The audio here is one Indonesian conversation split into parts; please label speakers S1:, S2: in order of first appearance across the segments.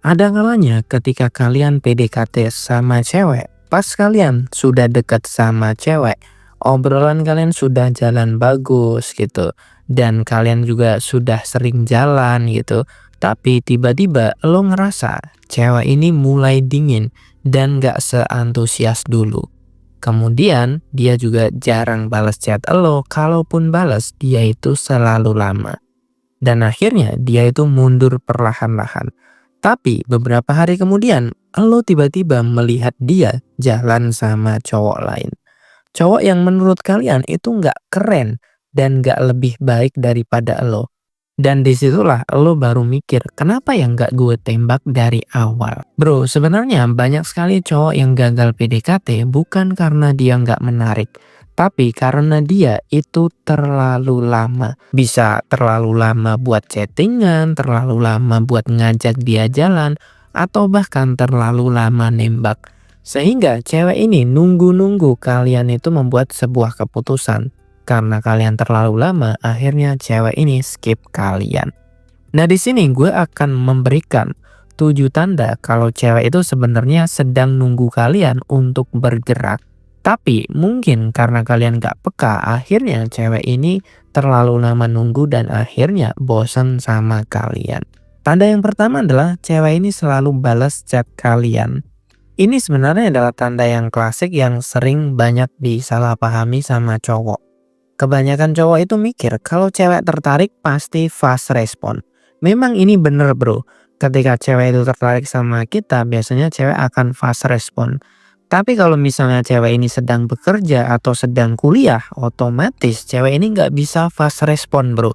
S1: Ada kalanya ketika kalian PDKT sama cewek, pas kalian sudah dekat sama cewek, obrolan kalian sudah jalan bagus gitu, dan kalian juga sudah sering jalan gitu. Tapi tiba-tiba lo ngerasa cewek ini mulai dingin dan gak seantusias dulu. Kemudian dia juga jarang balas chat lo, kalaupun balas dia itu selalu lama. Dan akhirnya dia itu mundur perlahan-lahan. Tapi beberapa hari kemudian, lo tiba-tiba melihat dia jalan sama cowok lain. Cowok yang menurut kalian itu nggak keren dan nggak lebih baik daripada lo. Dan disitulah lo baru mikir, kenapa ya nggak gue tembak dari awal? Bro, sebenarnya banyak sekali cowok yang gagal PDKT bukan karena dia nggak menarik, tapi karena dia itu terlalu lama. Bisa terlalu lama buat chattingan, terlalu lama buat ngajak dia jalan, atau bahkan terlalu lama nembak. Sehingga cewek ini nunggu-nunggu kalian itu membuat sebuah keputusan. Karena kalian terlalu lama, akhirnya cewek ini skip kalian. Nah, di sini gue akan memberikan 7 tanda kalau cewek itu sebenarnya sedang nunggu kalian untuk bergerak. Tapi mungkin karena kalian gak peka, akhirnya cewek ini terlalu lama nunggu dan akhirnya bosan sama kalian. Tanda yang pertama adalah cewek ini selalu balas chat kalian. Ini sebenarnya adalah tanda yang klasik yang sering banyak disalahpahami sama cowok. Kebanyakan cowok itu mikir kalau cewek tertarik pasti fast respon. Memang ini bener bro, ketika cewek itu tertarik sama kita biasanya cewek akan fast respon. Tapi kalau misalnya cewek ini sedang bekerja atau sedang kuliah, otomatis cewek ini nggak bisa fast respon bro.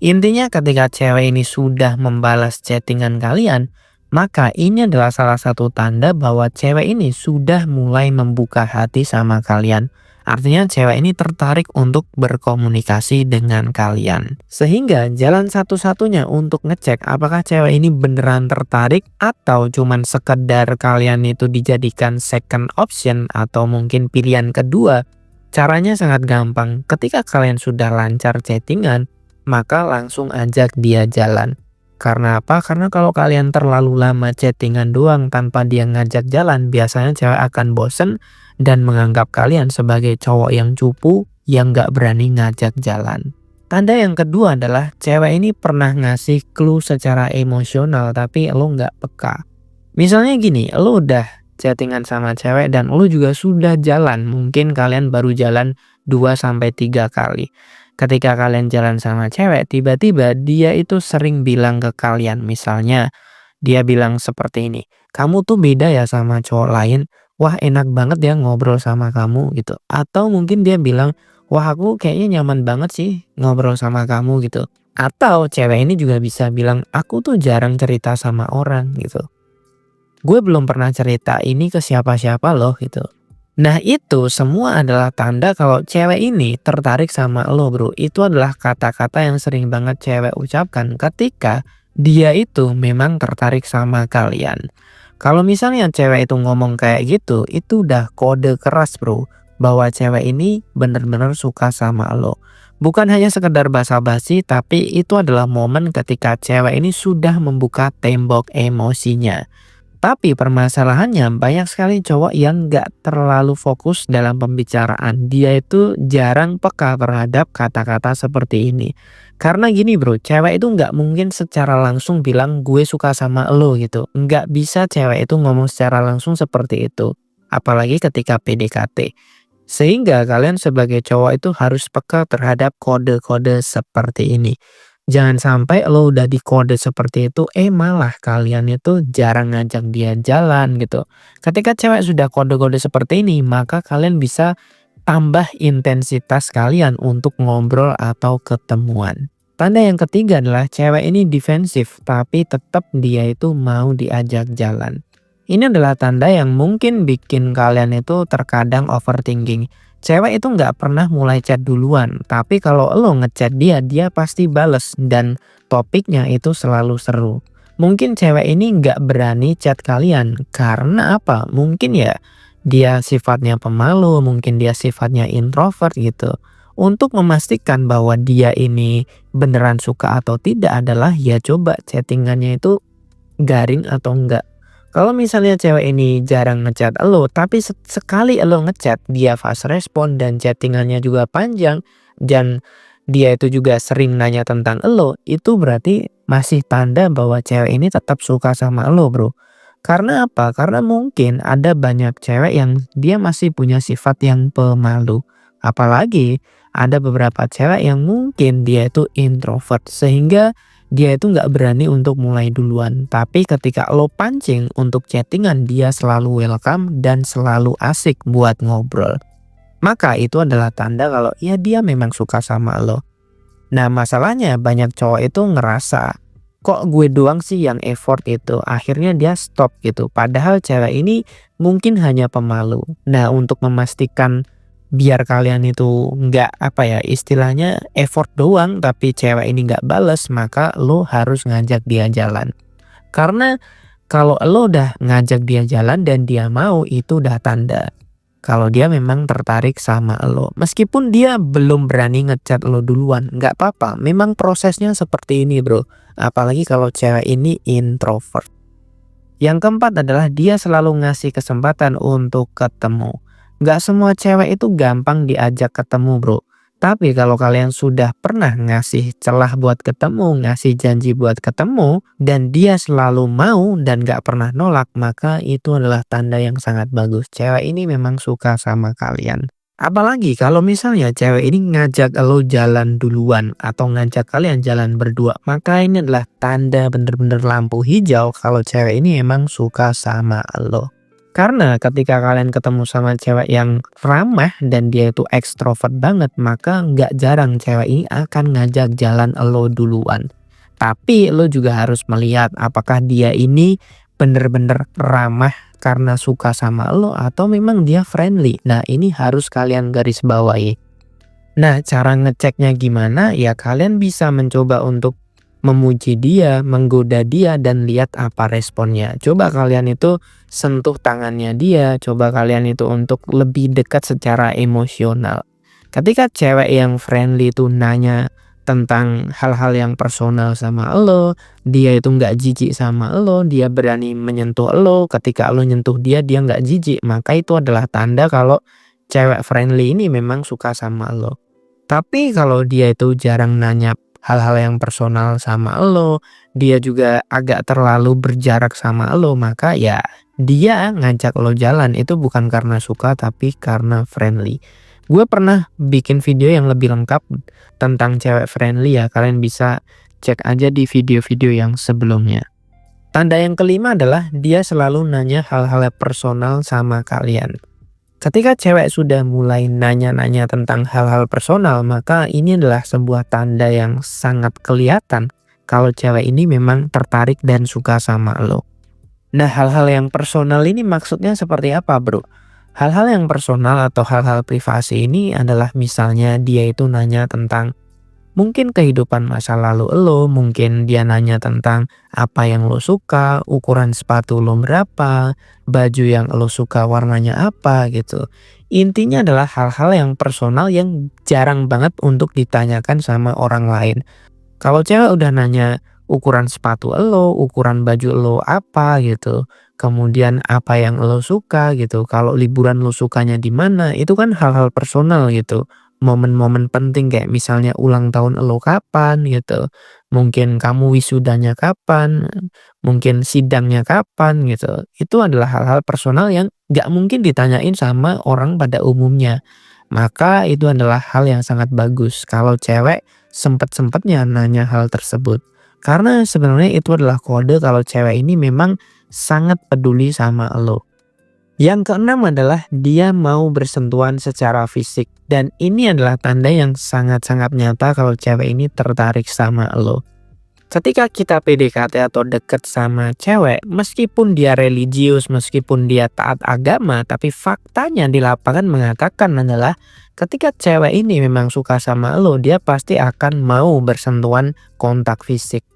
S1: Intinya ketika cewek ini sudah membalas chattingan kalian, maka ini adalah salah satu tanda bahwa cewek ini sudah mulai membuka hati sama kalian. Artinya cewek ini tertarik untuk berkomunikasi dengan kalian. Sehingga jalan satu-satunya untuk ngecek apakah cewek ini beneran tertarik atau cuman sekedar kalian itu dijadikan second option atau mungkin pilihan kedua. Caranya sangat gampang. Ketika kalian sudah lancar chattingan, maka langsung ajak dia jalan. Karena apa? Karena kalau kalian terlalu lama chattingan doang tanpa dia ngajak jalan, biasanya cewek akan bosen dan menganggap kalian sebagai cowok yang cupu yang gak berani ngajak jalan. Tanda yang kedua adalah cewek ini pernah ngasih clue secara emosional tapi lo gak peka. Misalnya gini, lo udah chattingan sama cewek dan lo juga sudah jalan. Mungkin kalian baru jalan 2-3 kali. Ketika kalian jalan sama cewek, tiba-tiba dia itu sering bilang ke kalian. Misalnya, dia bilang seperti ini, kamu tuh beda ya sama cowok lain. Wah enak banget ya ngobrol sama kamu gitu. Atau mungkin dia bilang, wah aku kayaknya nyaman banget sih ngobrol sama kamu gitu. Atau cewek ini juga bisa bilang, aku tuh jarang cerita sama orang gitu. Gue belum pernah cerita ini ke siapa-siapa loh gitu. Nah itu semua adalah tanda kalau cewek ini tertarik sama lo bro. Itu adalah kata-kata yang sering banget cewek ucapkan ketika dia itu memang tertarik sama kalian. Kalau misalnya cewek itu ngomong kayak gitu, itu udah kode keras bro. Bahwa cewek ini bener-bener suka sama lo. Bukan hanya sekedar basa-basi, tapi itu adalah momen ketika cewek ini sudah membuka tembok emosinya. Tapi permasalahannya banyak sekali cowok yang gak terlalu fokus dalam pembicaraan. Dia itu jarang peka terhadap kata-kata seperti ini. Karena gini bro, cewek itu gak mungkin secara langsung bilang gue suka sama lo gitu. Gak bisa cewek itu ngomong secara langsung seperti itu. Apalagi ketika PDKT. Sehingga kalian sebagai cowok itu harus peka terhadap kode-kode seperti ini. Jangan sampai lo udah dikode seperti itu, malah kalian itu jarang ngajak dia jalan gitu. Ketika cewek sudah kode-kode seperti ini, maka kalian bisa tambah intensitas kalian untuk ngobrol atau ketemuan. Tanda yang ketiga adalah cewek ini defensif, tapi tetap dia itu mau diajak jalan. Ini adalah tanda yang mungkin bikin kalian itu terkadang overthinking. Cewek itu nggak pernah mulai chat duluan, tapi kalau lo ngechat dia, dia pasti bales dan topiknya itu selalu seru. Mungkin cewek ini nggak berani chat kalian karena apa? Mungkin ya dia sifatnya pemalu, mungkin dia sifatnya introvert gitu. Untuk memastikan bahwa dia ini beneran suka atau tidak adalah ya coba chattingannya itu garing atau enggak. Kalau misalnya cewek ini jarang ngechat elo, tapi sekali elo ngechat, dia fast respon dan chattingannya juga panjang, dan dia itu juga sering nanya tentang elo, itu berarti masih tanda bahwa cewek ini tetap suka sama elo, Bro. Karena apa? Karena mungkin ada banyak cewek yang dia masih punya sifat yang pemalu. Apalagi ada beberapa cewek yang mungkin dia itu introvert, sehingga dia itu nggak berani untuk mulai duluan, tapi ketika lo pancing untuk chattingan dia selalu welcome dan selalu asik buat ngobrol. Maka itu adalah tanda kalau ya dia memang suka sama lo. Nah masalahnya banyak cowok itu ngerasa kok gue doang sih yang effort itu. Akhirnya dia stop gitu. Padahal cewek ini mungkin hanya pemalu. Nah untuk memastikan biar kalian itu nggak apa ya istilahnya effort doang tapi cewek ini nggak bales, maka lo harus ngajak dia jalan. Karena kalau lo udah ngajak dia jalan dan dia mau, itu udah tanda kalau dia memang tertarik sama lo. Meskipun dia belum berani ngechat lo duluan, nggak apa-apa. Memang prosesnya seperti ini, Bro. Apalagi kalau cewek ini introvert. Yang keempat adalah dia selalu ngasih kesempatan untuk ketemu. Nggak semua cewek itu gampang diajak ketemu, Bro. Tapi kalau kalian sudah pernah ngasih celah buat ketemu, ngasih janji buat ketemu, dan dia selalu mau dan nggak pernah nolak, maka itu adalah tanda yang sangat bagus. Cewek ini memang suka sama kalian. Apalagi kalau misalnya cewek ini ngajak lo jalan duluan atau ngajak kalian jalan berdua, maka ini adalah tanda bener-bener lampu hijau kalau cewek ini emang suka sama lo. Karena ketika kalian ketemu sama cewek yang ramah dan dia itu ekstrovert banget, maka nggak jarang cewek ini akan ngajak jalan lo duluan. Tapi lo juga harus melihat apakah dia ini bener-bener ramah karena suka sama lo atau memang dia friendly. Nah ini harus kalian garis bawahi. Nah cara ngeceknya gimana? Ya kalian bisa mencoba untuk memuji dia, menggoda dia dan lihat apa responnya. Coba kalian itu sentuh tangannya dia, coba kalian itu untuk lebih dekat secara emosional. Ketika cewek yang friendly itu nanya tentang hal-hal yang personal sama lo, dia itu nggak jijik sama lo, dia berani menyentuh lo, ketika lo nyentuh dia, dia nggak jijik, maka itu adalah tanda kalau cewek friendly ini memang suka sama lo. Tapi kalau dia itu jarang nanya hal-hal yang personal sama lo, dia juga agak terlalu berjarak sama lo, maka ya dia ngajak lo jalan itu bukan karena suka tapi karena friendly. Gue pernah bikin video yang lebih lengkap tentang cewek friendly ya, kalian bisa cek aja di video-video yang sebelumnya. Tanda yang kelima adalah dia selalu nanya hal-hal personal sama kalian. Ketika cewek sudah mulai nanya-nanya tentang hal-hal personal, maka ini adalah sebuah tanda yang sangat kelihatan kalau cewek ini memang tertarik dan suka sama lo. Nah, hal-hal yang personal ini maksudnya seperti apa, Bro? Hal-hal yang personal atau hal-hal privasi ini adalah misalnya dia itu nanya tentang mungkin kehidupan masa lalu lo, mungkin dia nanya tentang apa yang lo suka, ukuran sepatu lo berapa, baju yang lo suka warnanya apa gitu. Intinya adalah hal-hal yang personal yang jarang banget untuk ditanyakan sama orang lain. Kalau cewek udah nanya ukuran sepatu lo, ukuran baju lo apa gitu, kemudian apa yang lo suka gitu, kalau liburan lo sukanya di mana, itu kan hal-hal personal gitu. Momen-momen penting kayak misalnya ulang tahun lo kapan gitu, mungkin kamu wisudanya kapan, mungkin sidangnya kapan gitu. Itu adalah hal-hal personal yang gak mungkin ditanyain sama orang pada umumnya. Maka itu adalah hal yang sangat bagus kalau cewek sempet-sempetnya nanya hal tersebut. Karena sebenarnya itu adalah kode kalau cewek ini memang sangat peduli sama lo. Yang keenam adalah dia mau bersentuhan secara fisik. Dan ini adalah tanda yang sangat-sangat nyata kalau cewek ini tertarik sama lo. Ketika kita PDKT atau deket sama cewek, meskipun dia religius, meskipun dia taat agama, tapi faktanya di lapangan mengatakan adalah ketika cewek ini memang suka sama lo, dia pasti akan mau bersentuhan kontak fisik.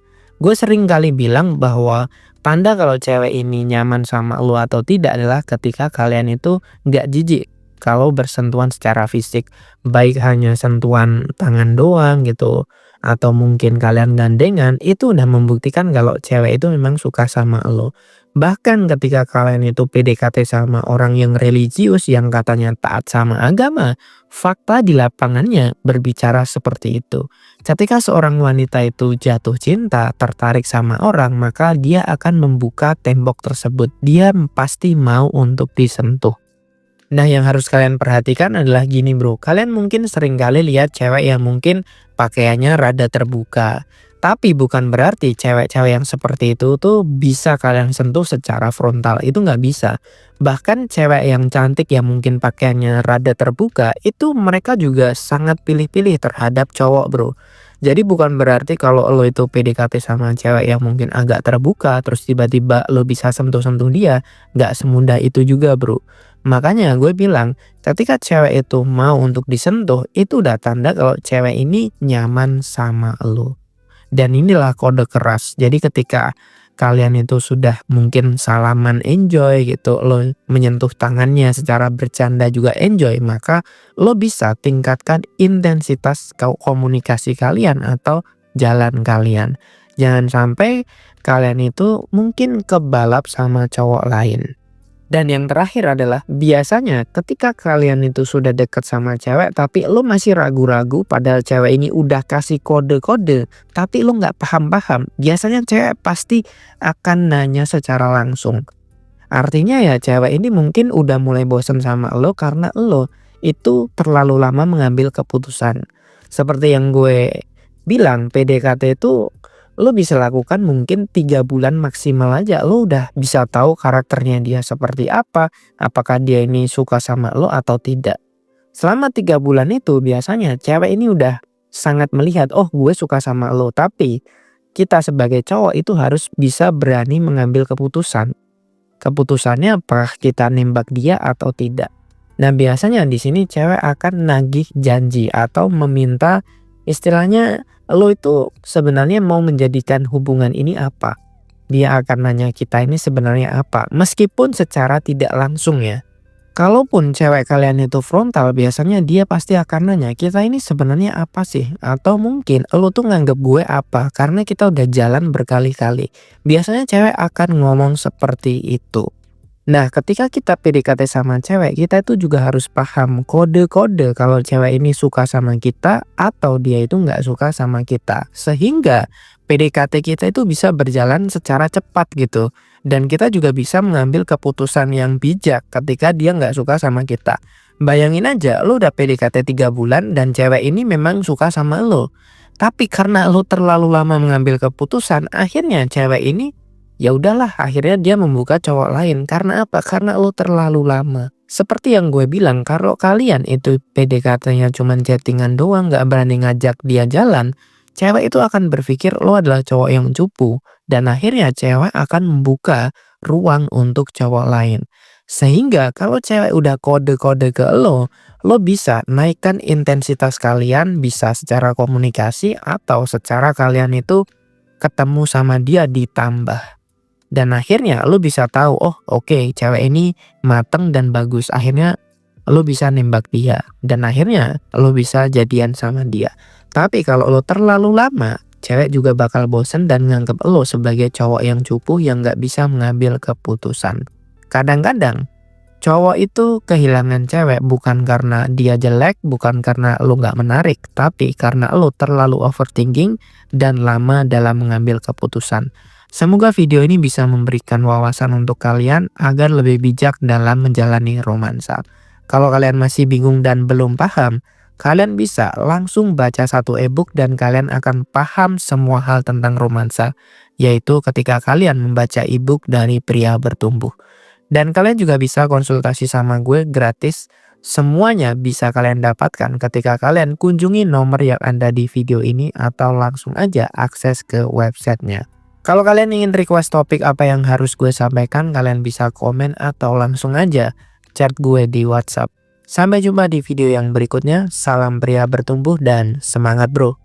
S1: Gue sering kali bilang bahwa tanda kalau cewek ini nyaman sama lo atau tidak adalah ketika kalian itu nggak jijik kalau bersentuhan secara fisik, baik hanya sentuhan tangan doang gitu, atau mungkin kalian gandengan, itu udah membuktikan kalau cewek itu memang suka sama lo. Bahkan ketika kalian itu PDKT sama orang yang religius yang katanya taat sama agama, fakta di lapangannya berbicara seperti itu. Ketika seorang wanita itu jatuh cinta, tertarik sama orang, maka dia akan membuka tembok tersebut. Dia pasti mau untuk disentuh. Nah, yang harus kalian perhatikan adalah gini bro, kalian mungkin sering kali lihat cewek yang mungkin pakaiannya rada terbuka. Tapi bukan berarti cewek-cewek yang seperti itu tuh bisa kalian sentuh secara frontal, itu nggak bisa. Bahkan cewek yang cantik yang mungkin pakaiannya rada terbuka, itu mereka juga sangat pilih-pilih terhadap cowok bro. Jadi bukan berarti kalau lo itu PDKT sama cewek yang mungkin agak terbuka, terus tiba-tiba lo bisa sentuh-sentuh dia, nggak semudah itu juga bro. Makanya gue bilang, ketika cewek itu mau untuk disentuh, itu udah tanda kalau cewek ini nyaman sama lo. Dan inilah kode keras. Jadi ketika kalian itu sudah mungkin salaman enjoy gitu, lo menyentuh tangannya secara bercanda juga enjoy, maka lo bisa tingkatkan intensitas komunikasi kalian atau jalan kalian. Jangan sampai kalian itu mungkin kebalap sama cowok lain. Dan yang terakhir adalah biasanya ketika kalian itu sudah dekat sama cewek tapi lo masih ragu-ragu padahal cewek ini udah kasih kode-kode tapi lo nggak paham-paham. Biasanya cewek pasti akan nanya secara langsung. Artinya ya cewek ini mungkin udah mulai bosen sama lo karena lo itu terlalu lama mengambil keputusan. Seperti yang gue bilang, PDKT itu lo bisa lakukan mungkin 3 bulan maksimal aja, lo udah bisa tahu karakternya dia seperti apa, apakah dia ini suka sama lo atau tidak. Selama 3 bulan itu biasanya cewek ini udah sangat melihat, oh gue suka sama lo, tapi kita sebagai cowok itu harus bisa berani mengambil keputusan. Keputusannya apakah kita nembak dia atau tidak. Nah biasanya di sini cewek akan nagih janji atau meminta, istilahnya lo itu sebenarnya mau menjadikan hubungan ini apa? Dia akan nanya kita ini sebenarnya apa? Meskipun secara tidak langsung ya. Kalaupun cewek kalian itu frontal, biasanya dia pasti akan nanya, kita ini sebenarnya apa sih? Atau mungkin lo tuh nganggep gue apa? Karena kita udah jalan berkali-kali. Biasanya cewek akan ngomong seperti itu. Nah, ketika kita PDKT sama cewek, kita itu juga harus paham kode-kode kalau cewek ini suka sama kita atau dia itu nggak suka sama kita. Sehingga PDKT kita itu bisa berjalan secara cepat gitu. Dan kita juga bisa mengambil keputusan yang bijak ketika dia nggak suka sama kita. Bayangin aja, lo udah PDKT 3 bulan dan cewek ini memang suka sama lo. Tapi karena lo terlalu lama mengambil keputusan, akhirnya cewek ini ya udahlah, akhirnya dia membuka cowok lain. Karena apa? Karena lo terlalu lama. Seperti yang gue bilang, kalau kalian itu PDKT-nya cuman chattingan doang, gak berani ngajak dia jalan, cewek itu akan berpikir lo adalah cowok yang cupu. Dan akhirnya cewek akan membuka ruang untuk cowok lain. Sehingga kalau cewek udah kode-kode ke lo bisa naikkan intensitas kalian, bisa secara komunikasi atau secara kalian itu ketemu sama dia ditambah. Dan akhirnya lo bisa tahu, oh oke, cewek ini mateng dan bagus. Akhirnya lo bisa nembak dia. Dan akhirnya lo bisa jadian sama dia. Tapi kalau lo terlalu lama, cewek juga bakal bosen dan nganggep lo sebagai cowok yang cupu yang gak bisa mengambil keputusan. Kadang-kadang cowok itu kehilangan cewek bukan karena dia jelek, bukan karena lo gak menarik. Tapi karena lo terlalu overthinking dan lama dalam mengambil keputusan. Semoga video ini bisa memberikan wawasan untuk kalian agar lebih bijak dalam menjalani romansa. Kalau kalian masih bingung dan belum paham, kalian bisa langsung baca satu ebook dan kalian akan paham semua hal tentang romansa, yaitu ketika kalian membaca ebook dari Pria Bertumbuh. Dan kalian juga bisa konsultasi sama gue gratis. Semuanya bisa kalian dapatkan ketika kalian kunjungi nomor yang ada di video ini atau langsung aja akses ke websitenya. Kalau kalian ingin request topik apa yang harus gue sampaikan, kalian bisa komen atau langsung aja chat gue di WhatsApp. Sampai jumpa di video yang berikutnya. Salam pria bertumbuh dan semangat bro.